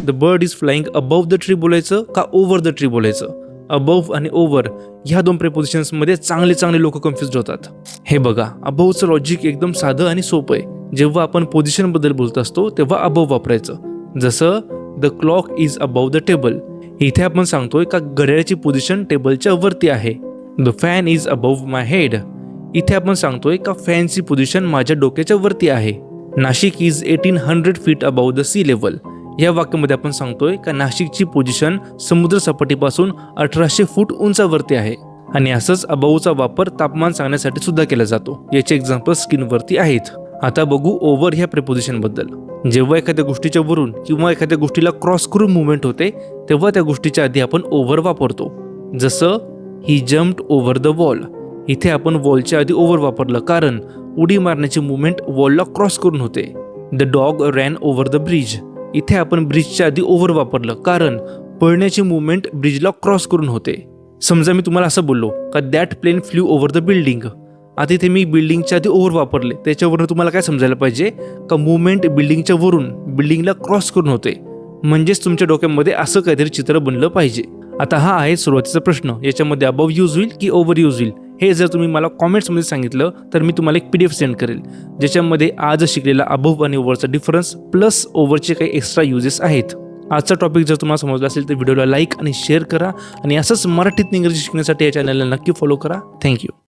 The bird is flying above the tree बोलायचं का over the tree बोलायचं? Above आणि ओव्हर ह्या दोन प्रिपोजिशन्समध्ये चांगले लोक कन्फ्युज होतात. हे बघा, अबवचं लॉजिक एकदम साधं आणि सोपं आहे. जेव्हा आपण पोझिशन बद्दल बोलत असतो तेव्हा अबव वापरायचं. जसं the clock is above the table, इथे आपण सांगतोय का घड्याळाची पोझिशन टेबलच्या वरती आहे. The fan is above my head, इथे आपण सांगतोय का फॅनची पोझिशन माझ्या डोक्याच्या वरती आहे. Nashik is 1800 feet above the sea level, या वाक्यामध्ये आपण सांगतोय का नाशिकची पोझिशन समुद्र सपाटीपासून 1800 फूट उंचावरती आहे. आणि असंच अबवचा वापर तापमान सांगण्यासाठी सुद्धा केला जातो. याचे एक्झाम्पल स्क्रीनवरती आहेत. आता बघू ओव्हर ह्या प्रिपोजिशन बद्दल. जेव्हा एखाद्या गोष्टीच्या वरून किंवा एखाद्या गोष्टीला क्रॉस करून मुवमेंट होते तेव्हा त्या गोष्टीच्या आधी आपण ओव्हर वापरतो. जसं ही जम्प्ड ओव्हर द वॉल, इथे आपण वॉलच्या आधी ओव्हर वापरलं कारण उडी मारण्याची मुवमेंट वॉलला क्रॉस करून होते. The dog ran over the bridge, इथे आपण ब्रिजच्या आधी ओव्हर वापरलं कारण पळण्याची मुवमेंट ब्रिजला क्रॉस करून होते. समजा मी तुम्हाला असं बोललो का that plane flew over the building, आता इथे मी बिल्डिंगच्या आधी ओव्हर वापरले, त्याच्यावरून तुम्हाला काय समजायला पाहिजे का मुवमेंट बिल्डिंगच्या वरून बिल्डिंगला क्रॉस करून होते. म्हणजेच तुमच्या डोक्यामध्ये असं काहीतरी चित्र बनलं पाहिजे. आता हा आहे सुरुवातीचा प्रश्न, याच्यामध्ये अबव यूज होईल की ओव्हर यूज होईल? हे जर तुम्ही मला कॉमेंट्समध्ये सांगितलं तर मी तुम्हाला एक PDF सेंड करेल ज्याच्यामध्ये आज शिकलेला अबव आणि ओव्हरचा डिफरन्स प्लस ओव्हरचे काही एक्स्ट्रा युजेस आहेत. आजचा टॉपिक जर तुम्हाला समजला असेल तर व्हिडिओला लाईक आणि शेअर करा आणि असंच मराठीत इंग्रजी शिकण्यासाठी या चॅनलला नक्की फॉलो करा. थँक्यू.